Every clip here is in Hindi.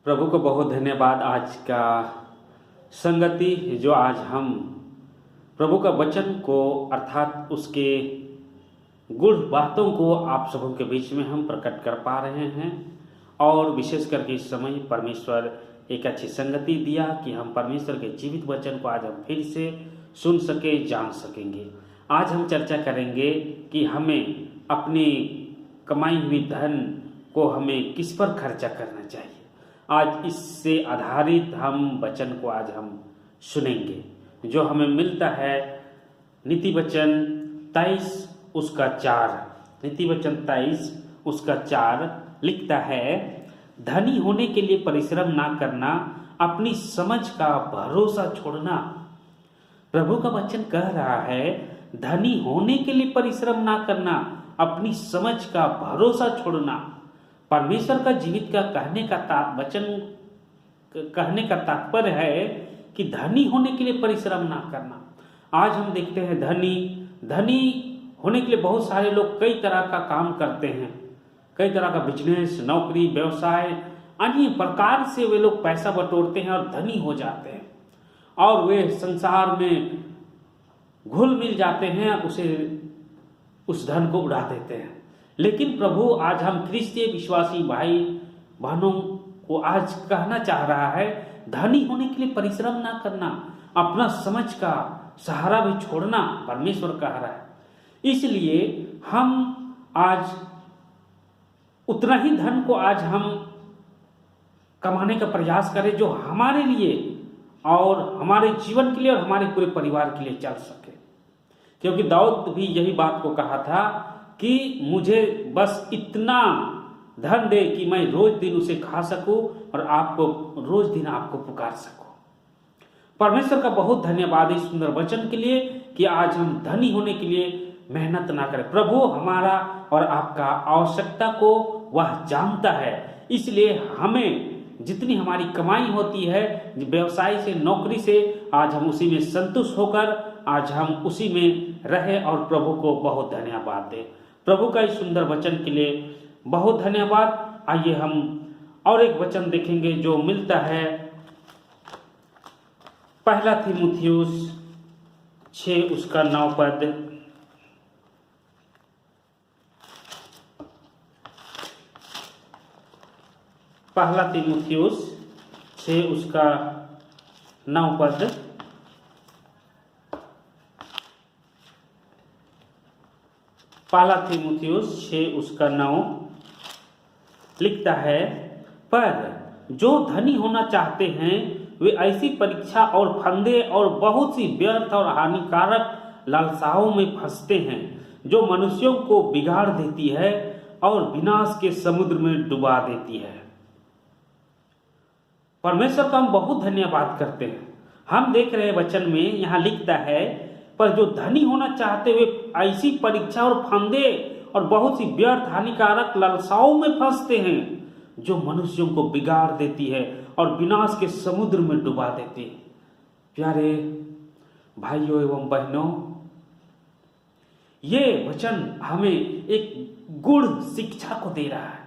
प्रभु को बहुत धन्यवाद। आज का संगति जो आज हम प्रभु का वचन को अर्थात उसके गुड़ बातों को आप सबों के बीच में हम प्रकट कर पा रहे हैं। और विशेष करके इस समय परमेश्वर एक अच्छी संगति दिया कि हम परमेश्वर के जीवित वचन को आज हम फिर से सुन सके, जान सकेंगे। आज हम चर्चा करेंगे कि हमें अपनी कमाई हुई धन को हमें किस पर खर्चा करना चाहिए। आज इससे आधारित हम वचन को आज हम सुनेंगे जो हमें मिलता है नीति वचन 23 उसका 4। नीति वचन 23 उसका 4 लिखता है, धनी होने के लिए परिश्रम ना करना, अपनी समझ का भरोसा छोड़ना। प्रभु का वचन कह रहा है धनी होने के लिए परिश्रम ना करना, अपनी समझ का भरोसा छोड़ना। परमेश्वर का जीवित का कहने का तात्पर्य है कि धनी होने के लिए परिश्रम ना करना। आज हम देखते हैं धनी होने के लिए बहुत सारे लोग कई तरह का काम करते हैं, कई तरह का बिजनेस, नौकरी, व्यवसाय, अन्य प्रकार से वे लोग पैसा बटोरते हैं और धनी हो जाते हैं और वे संसार में घुल मिल जाते हैं, उस धन को उड़ा देते हैं। लेकिन प्रभु आज हम ख्रिस्तीय विश्वासी भाई बहनों को आज कहना चाह रहा है धनी होने के लिए परिश्रम ना करना, अपना समझ का सहारा भी छोड़ना। परमेश्वर कह रहा है। इसलिए हम आज उतना ही धन को आज हम कमाने का प्रयास करें जो हमारे लिए और हमारे जीवन के लिए और हमारे पूरे परिवार के लिए चल सके। क्योंकि दाऊद भी यही बात को कहा था कि मुझे बस इतना धन दे कि मैं रोज दिन उसे खा सकूं और आपको रोज दिन आपको पुकार सकूं। परमेश्वर का बहुत धन्यवाद इस सुंदर वचन के लिए कि आज हम धनी होने के लिए मेहनत ना करें। प्रभु हमारा और आपका आवश्यकता को वह जानता है। इसलिए हमें जितनी हमारी कमाई होती है व्यवसाय से, नौकरी से, आज हम उसी में संतुष्ट होकर आज हम उसी में रहे और प्रभु को बहुत धन्यवाद दें। प्रभु का इस सुंदर वचन के लिए बहुत धन्यवाद। आइए हम और एक वचन देखेंगे जो मिलता है 1 तीमुथियुस 6 उसका 9 पद। 1 तीमुथियुस 6 उसका 9 पद। 1 तीमुथियुस 6 उसका 9 लिखता है, पर जो धनी होना चाहते हैं वे ऐसी परीक्षा और फंदे और बहुत सी व्यर्थ और हानिकारक लालसाओं में फंसते हैं जो मनुष्यों को बिगाड़ देती है और विनाश के समुद्र में डुबा देती है। परमेश्वर का हम बहुत धन्यवाद करते हैं। हम देख रहे हैं वचन में यहाँ लिखता है, पर जो धनी होना चाहते हुए ऐसी परीक्षा और फंदे और बहुत सी व्यर्थ हानिकारक लालसाओं में फंसते हैं जो मनुष्यों को बिगाड़ देती है और विनाश के समुद्र में डुबा देती है। प्यारे भाइयों एवं बहनों, ये वचन हमें एक गुड़ शिक्षा को दे रहा है।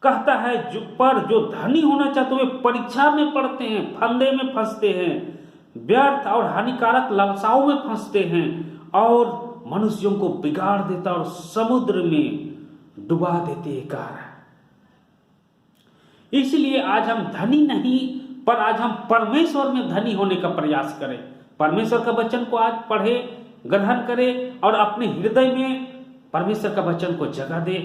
कहता है जो धनी होना चाहते हुए परीक्षा में पड़ते हैं, फंदे में फंसते हैं, व्यर्थ और हानिकारक लालसाओं में फंसते हैं और मनुष्यों को बिगाड़ देता और समुद्र में डुबा देते हैं कार। इसलिए आज हम धनी नहीं पर आज हम परमेश्वर में धनी होने का प्रयास करें। परमेश्वर का वचन को आज पढ़े, ग्रहण करें और अपने हृदय में परमेश्वर का वचन को जगह दे।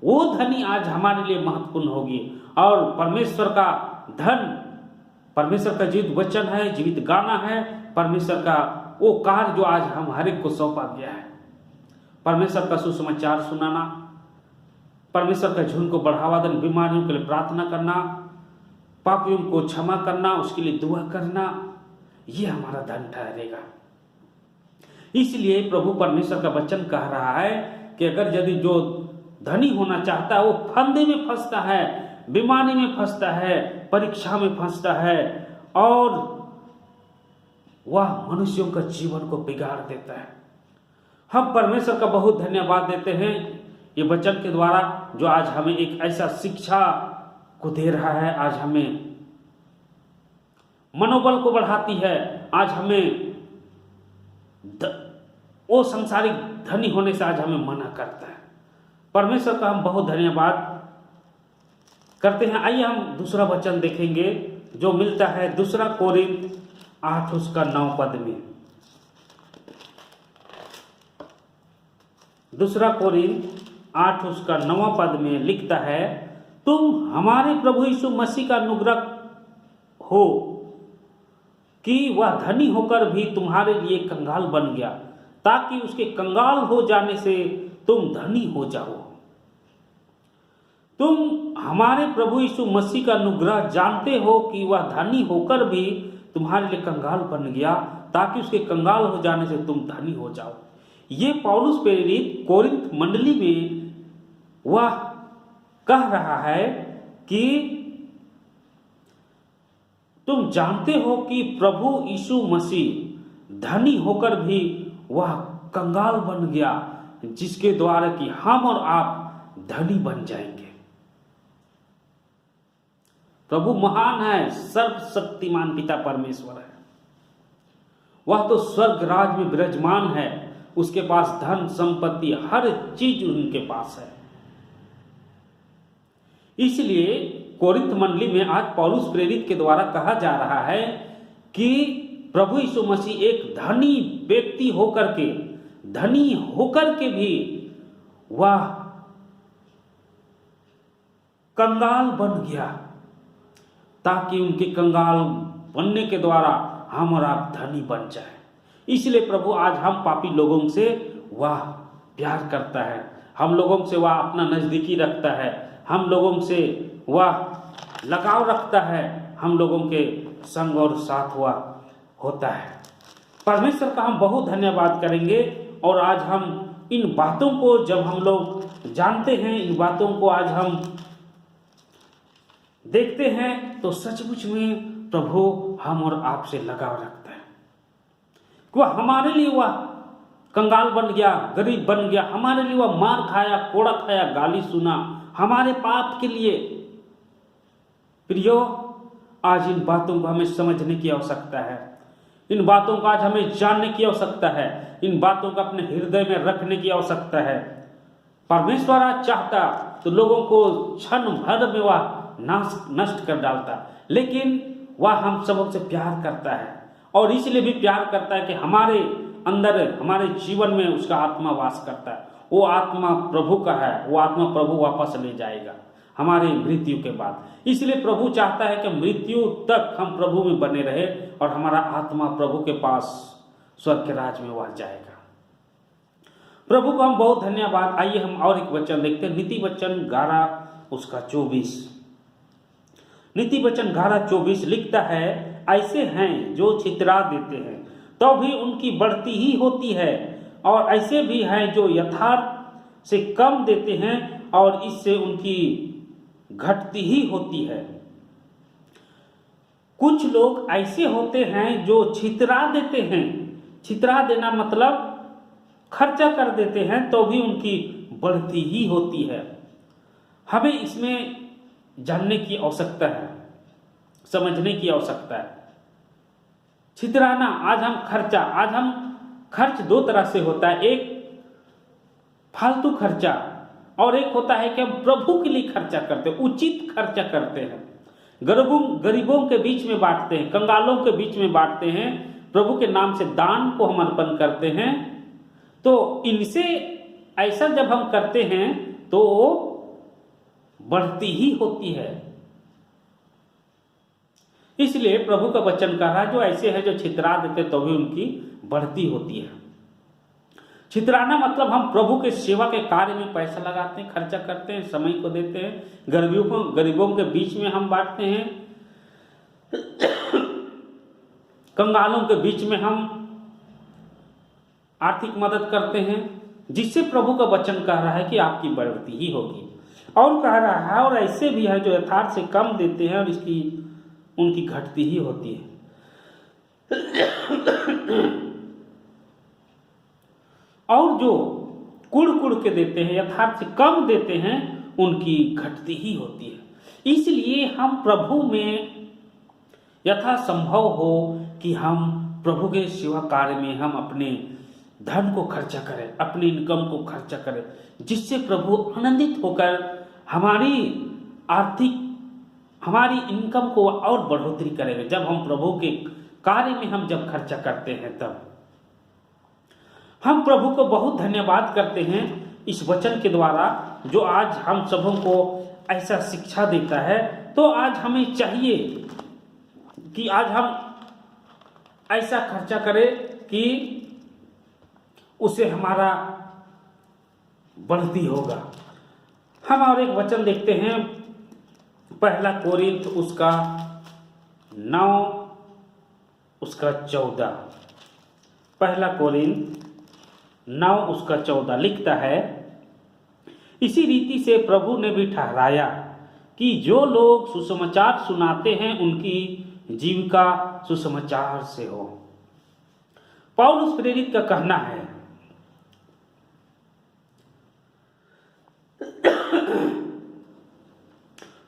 वो धनी आज हमारे लिए महत्वपूर्ण होगी और परमेश्वर का धन, परमेश्वर का जीवित वचन है, जीवित गाना है, परमेश्वर का वो कार्य जो आज हम हर एक को सौंपा गया है। परमेश्वर का सुसमाचार सुनाना, परमेश्वर का झुंड को बढ़ावा देना, बीमारियों के लिए प्रार्थना करना, पापियों को क्षमा करना, उसके लिए दुआ करना, ये हमारा धन ठहरेगा। इसलिए प्रभु परमेश्वर का वचन कह रहा है कि अगर यदि जो धनी होना चाहता है वो फंदे में फंसता है, बीमारी में फंसता है, परीक्षा में फंसता है और वह मनुष्यों का जीवन को बिगाड़ देता है। हम परमेश्वर का बहुत धन्यवाद देते हैं ये वचन के द्वारा जो आज हमें एक ऐसा शिक्षा को दे रहा है, आज हमें मनोबल को बढ़ाती है, आज हमें वो संसारिक धनी होने से आज हमें मना करता है। परमेश्वर का हम बहुत धन्यवाद करते हैं। आइए हम दूसरा वचन देखेंगे जो मिलता है 2 कोरिन्थ 8 उसका 9 पद में। 2 कोरिन्थ 8 उसका 9 पद में लिखता है, तुम हमारे प्रभु यीशु मसीह का अनुग्रह हो कि वह धनी होकर भी तुम्हारे लिए कंगाल बन गया, ताकि उसके कंगाल हो जाने से तुम धनी हो जाओ। तुम हमारे प्रभु यीशु मसीह का अनुग्रह जानते हो कि वह धनी होकर भी तुम्हारे लिए कंगाल बन गया, ताकि उसके कंगाल हो जाने से तुम धनी हो जाओ। ये पौलुस प्रेरित कोरिन्थ मंडली में वह कह रहा है कि तुम जानते हो कि प्रभु यीशु मसीह धनी होकर भी वह कंगाल बन गया, जिसके द्वारा कि हम और आप धनी बन जाएंगे। प्रभु महान है, सर्वशक्तिमान पिता परमेश्वर है। वह तो स्वर्ग राज में विराजमान है, उसके पास धन संपत्ति हर चीज उनके पास है। इसलिए कोरिन्थ मंडली में आज पौलुस प्रेरित के द्वारा कहा जा रहा है कि प्रभु यीशु मसीह एक धनी व्यक्ति होकर के, धनी होकर के भी वह कंगाल बन गया, ताकि उनके कंगाल बनने के द्वारा हम और आप धनी बन जाए। इसलिए प्रभु आज हम पापी लोगों से वह प्यार करता है, हम लोगों से वह अपना नजदीकी रखता है, हम लोगों से वह लगाव रखता है, हम लोगों के संग और साथ वह होता है। परमेश्वर का हम बहुत धन्यवाद करेंगे। और आज हम इन बातों को जब हम लोग जानते हैं, इन बातों को आज हम देखते हैं, तो सचमुच में प्रभु हम और आपसे लगाव रखता है। वह हमारे लिए वह कंगाल बन गया, गरीब बन गया, हमारे लिए वह मार खाया, कोड़ा खाया, गाली सुना, हमारे पाप के लिए। प्रियो, आज इन बातों को हमें समझने की आवश्यकता है, इन बातों को आज हमें जानने की आवश्यकता है, इन बातों को अपने हृदय में रखने की आवश्यकता है। परमेश्वर आज चाहता तो लोगों को क्षण भर में वह नष्ट कर डालता, लेकिन वह हम सबों से प्यार करता है, और इसलिए भी प्यार करता है कि हमारे अंदर, हमारे जीवन में उसका आत्मा वास करता है। वो आत्मा प्रभु का है, वो आत्मा प्रभु वापस ले जाएगा हमारी मृत्यु के बाद। इसलिए प्रभु चाहता है कि मृत्यु तक हम प्रभु में बने रहे और हमारा आत्मा प्रभु के पास स्वर्ग के राज में वह जाएगा। प्रभु को हम बहुत धन्यवाद। आइए हम और एक वचन देखते हैं, नीति वचन 11 उसका 24। नीति वचन 11:24 लिखता है, ऐसे हैं जो छितरा देते हैं तो भी उनकी बढ़ती ही होती है, और ऐसे भी हैं जो यथार्थ से कम देते हैं और इससे उनकी घटती ही होती है। कुछ लोग ऐसे होते हैं जो छितरा देते हैं। छितरा देना मतलब खर्चा कर देते हैं तो भी उनकी बढ़ती ही होती है। हमें इसमें जानने की आवश्यकता है, समझने की आवश्यकता है। छितराना, आज हम खर्च 2 तरह से होता है, एक फालतू खर्चा और एक होता है कि हम प्रभु के लिए खर्चा करते हैं, उचित खर्चा करते हैं, गरीबों के बीच में बांटते हैं, कंगालों के बीच में बांटते हैं, प्रभु के नाम से दान को हम अर्पण करते हैं। तो इनसे ऐसा जब हम करते हैं तो बढ़ती ही होती है। इसलिए प्रभु का वचन कह रहा है, जो ऐसे है जो छितरा देते तो भी उनकी बढ़ती होती है। छितराना मतलब हम प्रभु के सेवा के कार्य में पैसा लगाते हैं, खर्चा करते हैं, समय को देते हैं, गरीबों के बीच में हम बांटते हैं, कंगालों के बीच में हम आर्थिक मदद करते हैं, जिससे प्रभु का वचन कह रहा है कि आपकी बढ़ती ही होगी। और कह रहा है, और ऐसे भी है जो यथार्थ से कम देते हैं और उनकी घटती ही होती है। और जो कुड़ कुड़ के देते हैं, यथार्थ से कम देते हैं, उनकी घटती ही होती है। इसलिए हम प्रभु में यथासंभव हो कि हम प्रभु के सेवा कार्य में हम अपने धन को खर्चा करें, अपने इनकम को खर्चा करें, जिससे प्रभु आनंदित होकर हमारी इनकम को और बढ़ोतरी करेंगे। जब हम प्रभु के कार्य में हम जब खर्चा करते हैं, तब हम प्रभु को बहुत धन्यवाद करते हैं इस वचन के द्वारा, जो आज हम सबों को ऐसा शिक्षा देता है। तो आज हमें चाहिए कि आज हम ऐसा खर्चा करें कि उसे हमारा बढ़ती होगा। हम और एक वचन देखते हैं, पहला कोरिन्थ उसका 9 उसका 14। पहला कोरिन्थ 9 उसका 14 लिखता है, इसी रीति से प्रभु ने भी ठहराया कि जो लोग सुसमाचार सुनाते हैं उनकी जीविका सुसमाचार से हो। पौलुस प्रेरित का कहना है,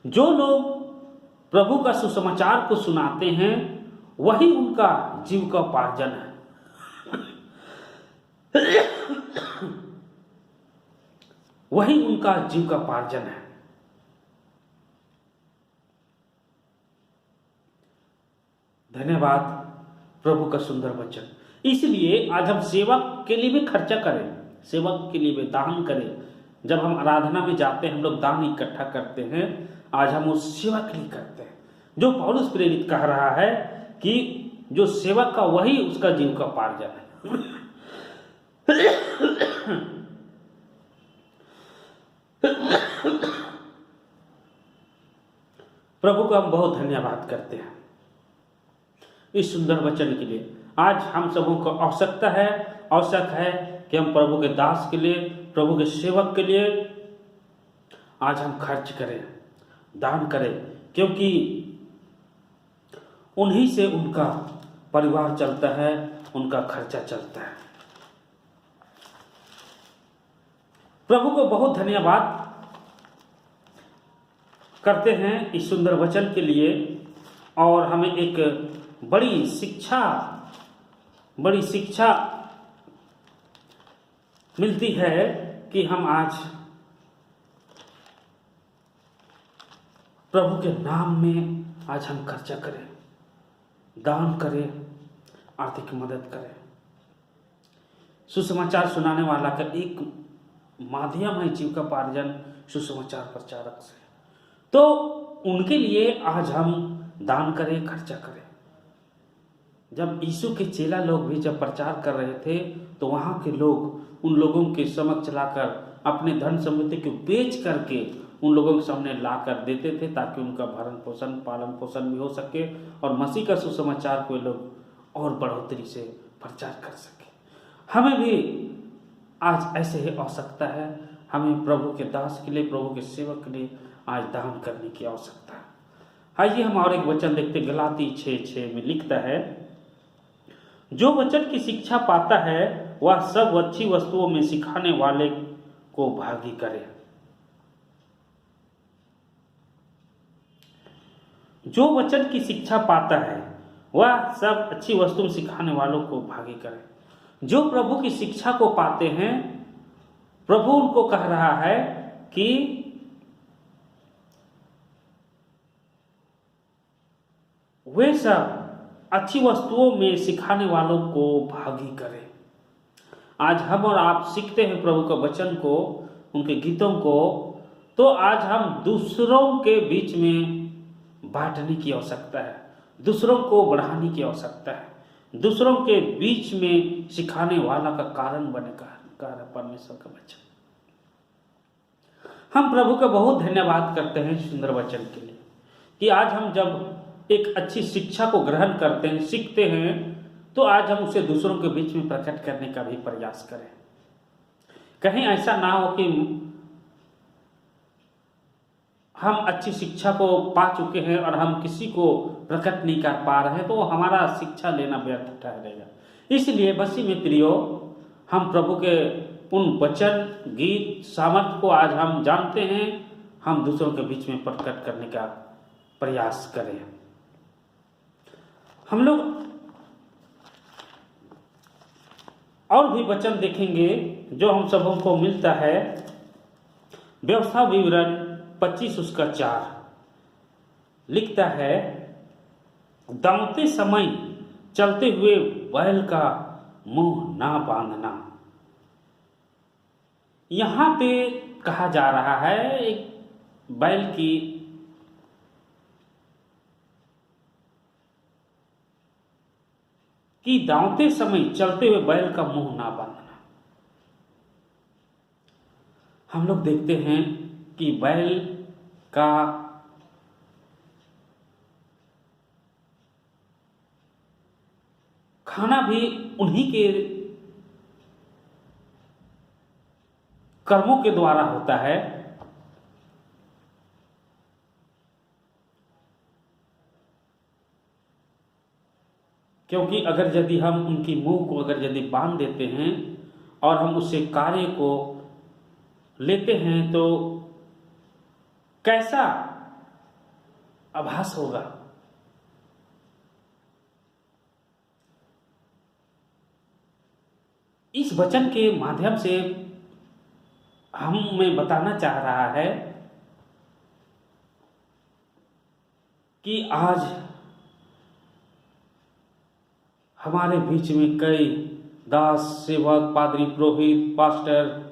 जो लोग प्रभु का सुसमाचार को सुनाते हैं वही उनका जीविकोपार्जन है। वही उनका जीविकोपार्जन है। धन्यवाद प्रभु का सुंदर वचन। इसलिए आज हम सेवक के लिए भी खर्चा करें, सेवक के लिए भी दान करें। जब हम आराधना में जाते हैं, हम लोग दान इकट्ठा करते हैं, आज हम उस सेवा के लिए करते हैं। जो पौलुस प्रेरित कह रहा है कि जो सेवक का वही उसका जीविकोपार्जन है। प्रभु को हम बहुत धन्यवाद करते हैं इस सुंदर वचन के लिए। आज हम सबों को आवश्यक है कि हम प्रभु के दास के लिए, प्रभु के सेवक के लिए आज हम खर्च करें, दान करें, क्योंकि उन्हीं से उनका परिवार चलता है, उनका खर्चा चलता है। प्रभु को बहुत धन्यवाद करते हैं इस सुंदर वचन के लिए, और हमें एक बड़ी शिक्षा मिलती है कि हम आज प्रभु के नाम में आज हम खर्चा करें, दान करें, आर्थिक मदद करें। सुसमाचार सुनाने वाला का एक माध्यम है जीविकोपार्जन, सुसमाचार प्रचारक से। तो उनके लिए आज हम दान करें, खर्चा करें। जब यीशु के चेला लोग भी जब प्रचार कर रहे थे, तो वहाँ के लोग उन लोगों के समक्ष लाकर अपने धन सम्पत्ति को बेच करके उन लोगों के सामने ला कर देते थे, ताकि उनका भरण पोषण, पालन पोषण भी हो सके और मसीह का सुसमाचार को लोग और बढ़ोतरी से प्रचार कर सके। हमें भी आज ऐसे ही आवश्यकता है। हमें प्रभु के दास के लिए, प्रभु के सेवक के लिए आज दान करने की आवश्यकता है। आइए हम और एक वचन देखते, गलाती 6:6 में लिखता है, जो वचन की शिक्षा पाता है वह सब अच्छी वस्तुओं में सिखाने वाले को भागी करे। जो वचन की शिक्षा पाता है वह सब अच्छी वस्तुओं में सिखाने वालों को भागी करे। जो प्रभु की शिक्षा को पाते हैं, प्रभु उनको कह रहा है कि वे सब अच्छी वस्तुओं में सिखाने वालों को भागी करें। आज हम और आप सीखते हैं प्रभु का वचन को, उनके गीतों को, तो आज हम दूसरों के बीच में बांटने की आवश्यकता है, दूसरों को बढ़ाने की आवश्यकता है, दूसरों के बीच में सिखाने वाला का कारण बनेगा परमेश्वर का वचन। हम प्रभु का बहुत धन्यवाद करते हैं सुंदर वचन के लिए, कि आज हम जब एक अच्छी शिक्षा को ग्रहण करते हैं, सीखते हैं, तो आज हम उसे दूसरों के बीच में प्रकट करने का भी प्रयास करें। कहीं ऐसा ना हो कि हम अच्छी शिक्षा को पा चुके हैं और हम किसी को प्रकट नहीं कर पा रहे हैं, तो हमारा शिक्षा लेना व्यर्थ ठहरेगा। इसलिए बसी में प्रियो, हम प्रभु के उन वचन, गीत, सामर्थ्य को आज हम जानते हैं, हम दूसरों के बीच में प्रकट करने का प्रयास करें। हम लोग और भी वचन देखेंगे जो हम सबों को मिलता है। व्यवस्था विवरण 25 उसका 4 लिखता है, दांवते समय चलते हुए बैल का मुंह ना बांधना। यहां पे कहा जा रहा है एक बैल कि दांवते समय चलते हुए बैल का मुंह ना बांधना। हम लोग देखते हैं कि बैल का खाना भी उन्हीं के कर्मों के द्वारा होता है। क्योंकि अगर यदि हम उनकी मुंह को अगर यदि बांध देते हैं और हम उससे कार्य को लेते हैं तो कैसा आभास होगा। इस वचन के माध्यम से हमें बताना चाह रहा है कि आज हमारे बीच में कई दास, सेवक, पादरी, पुरोहित, पास्टर,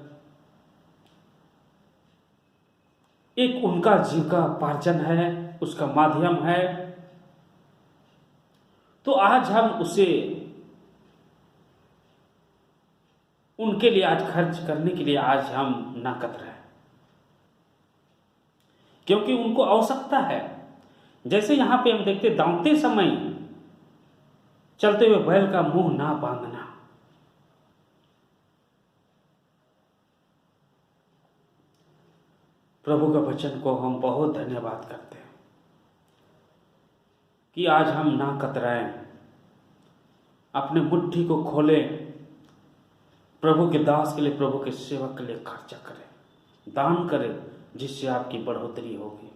एक उनका जीविकोपार्जन है, उसका माध्यम है। तो आज हम उसे उनके लिए आज खर्च करने के लिए आज हम ना कतराएं, क्योंकि उनको आवश्यकता है। जैसे यहां पे हम देखते, दांवते समय चलते हुए बैल का मुंह ना बांधना। प्रभु का वचन को हम बहुत धन्यवाद करते हैं कि आज हम ना कतराएं, अपने मुट्ठी को खोलें, प्रभु के दास के लिए, प्रभु के सेवक के लिए खर्चा करें, दान करें, जिससे आपकी बढ़ोतरी होगी।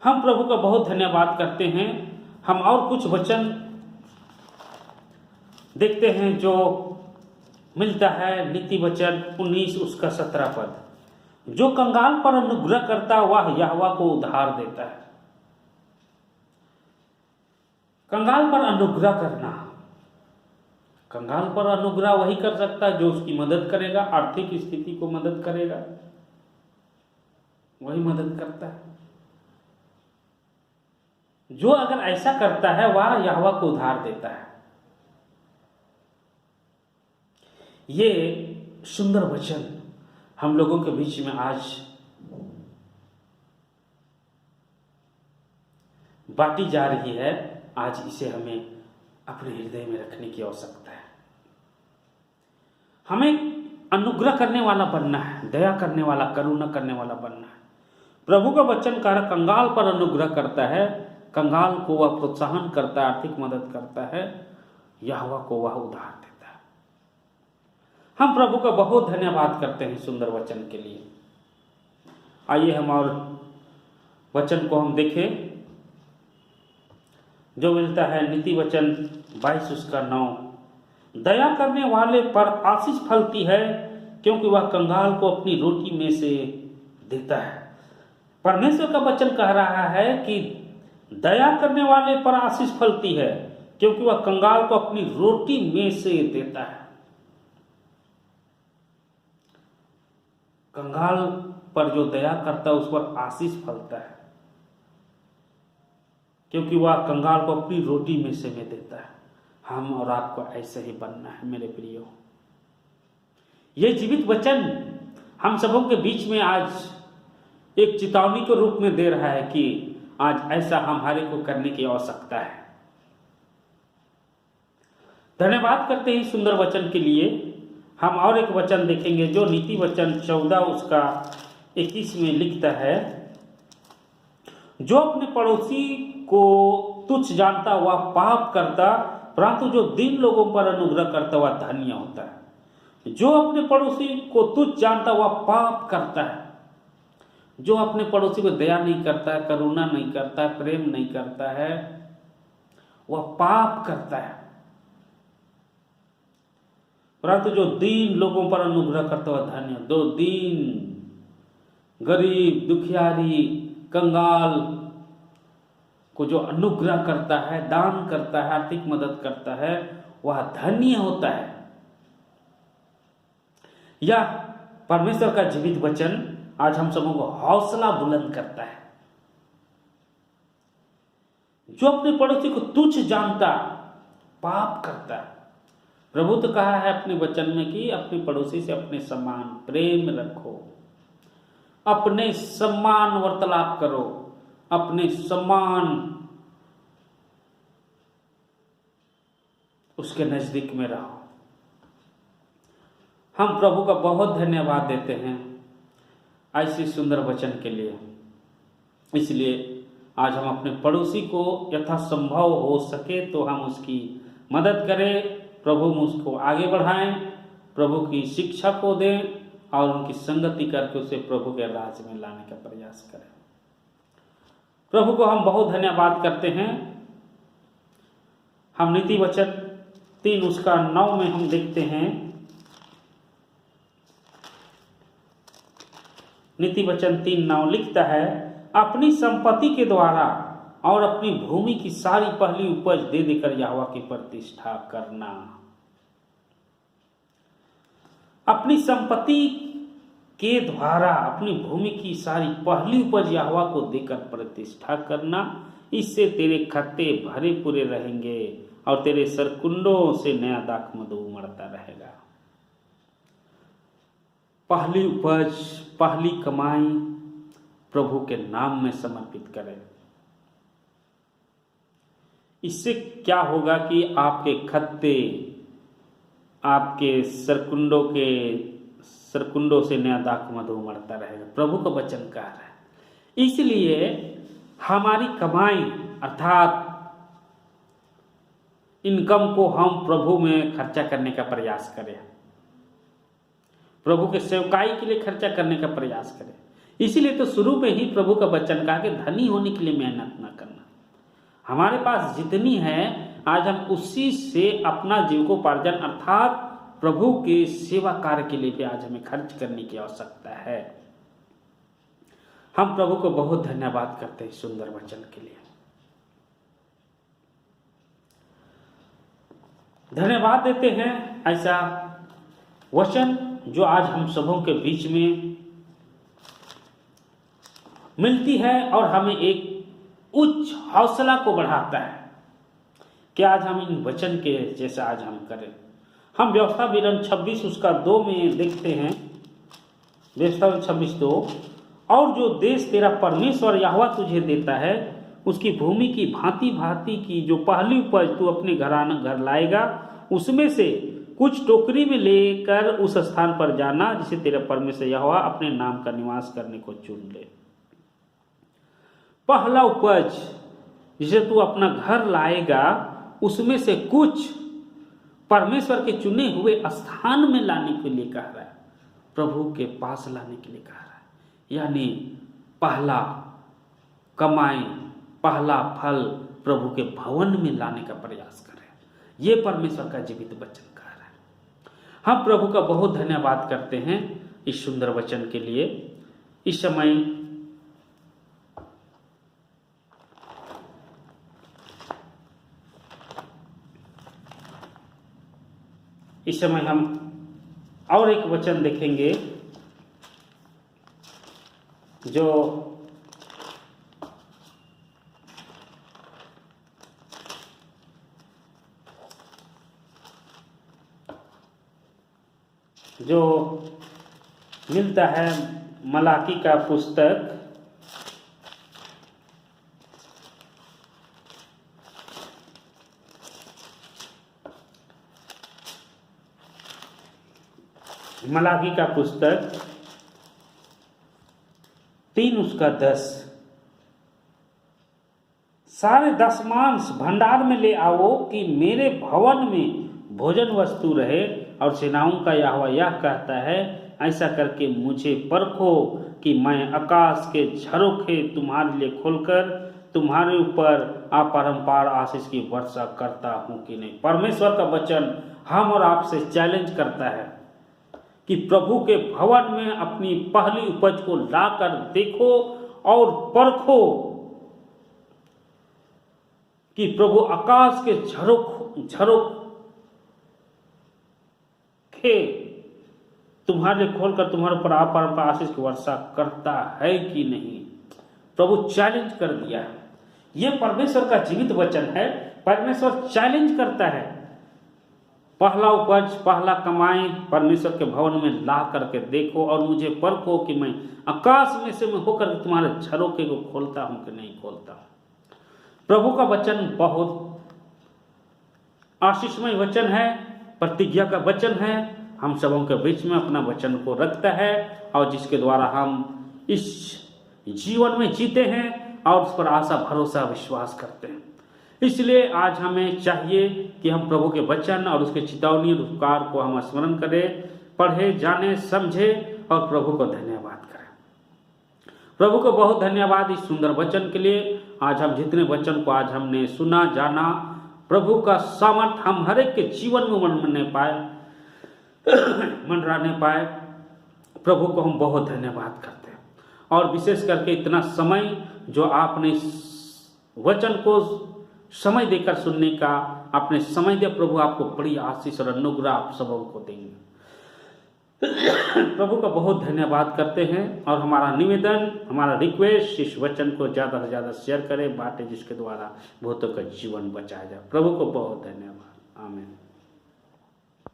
हम प्रभु का बहुत धन्यवाद करते हैं। हम और कुछ वचन देखते हैं जो मिलता है। नीति वचन 19 उसका 17 पद, जो कंगाल पर अनुग्रह करता वह यहोवा को उधार देता है। कंगाल पर अनुग्रह करना, कंगाल पर अनुग्रह वही कर सकता है जो उसकी मदद करेगा, आर्थिक स्थिति को मदद करेगा, वही मदद करता है। जो अगर ऐसा करता है वह यहोवा को उधार देता है। ये सुंदर वचन हम लोगों के बीच में आज बांटी जा रही है। आज इसे हमें अपने हृदय में रखने की आवश्यकता है। हमें अनुग्रह करने वाला बनना है, दया करने वाला, करुणा करने वाला बनना है। प्रभु का वचन कह रहा, कंगाल पर अनुग्रह करता है, कंगाल को वह प्रोत्साहन करता है, आर्थिक मदद करता है, यहोवा को वह उधार देता है। हम प्रभु का बहुत धन्यवाद करते हैं सुंदर वचन के लिए। आइए हम और वचन को हम देखें जो मिलता है नीति वचन 22 उसका 9, दया करने वाले पर आशीष फलती है, क्योंकि वह कंगाल को अपनी रोटी में से देता है। परमेश्वर का वचन कह रहा है कि दया करने वाले पर आशीष फलती है, क्योंकि वह कंगाल को अपनी रोटी में से देता है। कंगाल पर जो दया करता है उस पर आशीष फलता है, क्योंकि वह कंगाल को अपनी रोटी में से देता है। हम और आपको ऐसे ही बनना है मेरे प्रियो। ये जीवित वचन हम सबों के बीच में आज एक चेतावनी के रूप में दे रहा है कि आज ऐसा हमारे को करने की आवश्यकता है। धन्यवाद करते हैं सुंदर वचन के लिए। हम और एक वचन देखेंगे जो नीति वचन 14 उसका 21 में लिखता है, जो अपने पड़ोसी को तुच्छ जानता वह पाप करता, परंतु जो दीन लोगों पर अनुग्रह करता वह धन्य होता है। जो अपने पड़ोसी को तुच्छ जानता वह पाप करता है। जो अपने पड़ोसी को दया नहीं करता है, करुणा नहीं करता है, प्रेम नहीं करता है, वह पाप करता है। परंतु जो दीन लोगों पर अनुग्रह करता हुआ धन्य। दो दीन, गरीब, दुखियारी, कंगाल को जो अनुग्रह करता है, दान करता है, आर्थिक मदद करता है, वह धन्य होता है। यह परमेश्वर का जीवित वचन आज हम सबों को हौसला बुलंद करता है। जो अपने पड़ोसी को तुच्छ जानता पाप करता है। प्रभु तो कहा है अपने वचन में कि अपने पड़ोसी से अपने समान प्रेम रखो, अपने समान वार्तालाप करो, अपने समान उसके नजदीक में रहो। हम प्रभु का बहुत धन्यवाद देते हैं ऐसे सुंदर वचन के लिए। इसलिए आज हम अपने पड़ोसी को यथासंभव हो सके तो हम उसकी मदद करें, प्रभु उसको आगे बढ़ाएं, प्रभु की शिक्षा को दें और उनकी संगति करके उसे प्रभु के राज्य में लाने का प्रयास करें। प्रभु को हम बहुत धन्यवाद करते हैं। हम नीति वचन 3 उसका 9 में हम देखते हैं, नीति वचन 3:9 लिखता है, अपनी संपत्ति के द्वारा और अपनी भूमि की सारी पहली उपज दे देकर यहोवा की प्रतिष्ठा करना। अपनी संपत्ति के द्वारा अपनी भूमि की सारी पहली उपज यहोवा को देकर प्रतिष्ठा करना। इससे तेरे खत्ते भरे पूरे रहेंगे और तेरे सरकुंडों से नया दाख मधु उमड़ता रहेगा। पहली उपज, पहली कमाई प्रभु के नाम में समर्पित करें। इससे क्या होगा कि आपके खत्ते, आपके सरकुंडों से नया दाख मधु उमड़ता रहेगा। प्रभु का वचन कह रहा है। इसलिए हमारी कमाई अर्थात इनकम को हम प्रभु में खर्चा करने का प्रयास करें, प्रभु के सेवकाई के लिए खर्चा करने का प्रयास करें। इसीलिए तो शुरू में ही प्रभु का वचन कहा कि धनी होने के लिए मेहनत ना करना। हमारे पास जितनी है आज हम उसी से अपना जीविकोपार्जन अर्थात प्रभु के सेवा कार्य के लिए भी आज हमें खर्च करने की आवश्यकता है। हम प्रभु को बहुत धन्यवाद करते हैं सुंदर वचन के लिए। धन्यवाद देते हैं ऐसा वचन जो आज हम सबों के बीच में मिलती है और हमें एक उच्च हौसला को बढ़ाता है कि आज हम इन वचन के जैसा आज हम करें। हम व्यवस्था विवरण 26 उसका 2 में देखते हैं, व्यवस्था 26:2, और जो देश तेरा परमेश्वर यहोवा तुझे देता है उसकी भूमि की भांति भांति की जो पहली उपज तू अपने घर लाएगा, उसमें से कुछ टोकरी में लेकर उस स्थान पर जाना जिसे तेरा परमेश्वर यहोवा अपने नाम का निवास करने को चुन ले। पहला उपज जिसे तू अपना घर लाएगा उसमें से कुछ परमेश्वर के चुने हुए स्थान में लाने के लिए कह रहा है, प्रभु के पास लाने के लिए कह रहा है। यानी पहला कमाई, पहला फल प्रभु के भवन में लाने का प्रयास करें। यह परमेश्वर का जीवित वचन कह रहा है। हम प्रभु का बहुत धन्यवाद करते हैं इस सुंदर वचन के लिए। इस समय हम और एक वचन देखेंगे जो मिलता है मलाकी का पुस्तक मलाकी का पुस्तक 3 उसका 10, सारे दशमांश भंडार में ले आओ कि मेरे भवन में भोजन वस्तु रहे और सेनाओं का यहोवा यह कहता है, ऐसा करके मुझे परखो कि मैं आकाश के झरोखे तुम्हारे लिए खोलकर तुम्हारे ऊपर अपरंपार आशीष की वर्षा करता हूं कि नहीं। परमेश्वर का वचन हम और आपसे चैलेंज करता है कि प्रभु के भवन में अपनी पहली उपज को लाकर देखो और परखो कि प्रभु आकाश के झरोखे तुम्हारे खोलकर तुम्हारे ऊपर अपरंपार आशीष की वर्षा करता है कि नहीं। प्रभु चैलेंज कर दिया है। यह परमेश्वर का जीवित वचन है। परमेश्वर चैलेंज करता है, पहला उपज पहला कमाई परमेश्वर के भवन में ला करके देखो और मुझे परखो कि मैं आकाश में से मैं होकर तुम्हारे झरोखे को खोलता हूं कि नहीं खोलता। प्रभु का वचन बहुत आशीषमय वचन है, प्रतिज्ञा का वचन है, हम सबों के बीच में अपना वचन को रखता है और जिसके द्वारा हम इस जीवन में जीते हैं और उस पर आशा भरोसा विश्वास करते हैं। इसलिए आज हमें चाहिए कि हम प्रभु के वचन और उसके चेतावनी और उपकार को हम स्मरण करें, पढ़े, जाने, समझे और प्रभु को धन्यवाद करें। प्रभु को बहुत धन्यवाद इस सुंदर वचन के लिए। आज हम जितने वचन को आज हमने सुना, जाना, प्रभु का सामर्थ हम हर एक के जीवन में मंडराने पाए, प्रभु को हम बहुत धन्यवाद करते हैं। और विशेष करके इतना समय जो आपने वचन को समय देकर सुनने का आपने समय दिया, प्रभु आपको बड़ी आशीष और अनुग्रह आप सबों को देंगे। प्रभु का बहुत धन्यवाद करते हैं और हमारा निवेदन, हमारा रिक्वेस्ट, इस वचन को ज़्यादा से ज़्यादा शेयर करें, बांटें, जिसके द्वारा बहुतों का जीवन बचाया जाए। प्रभु को बहुत धन्यवाद। आमीन।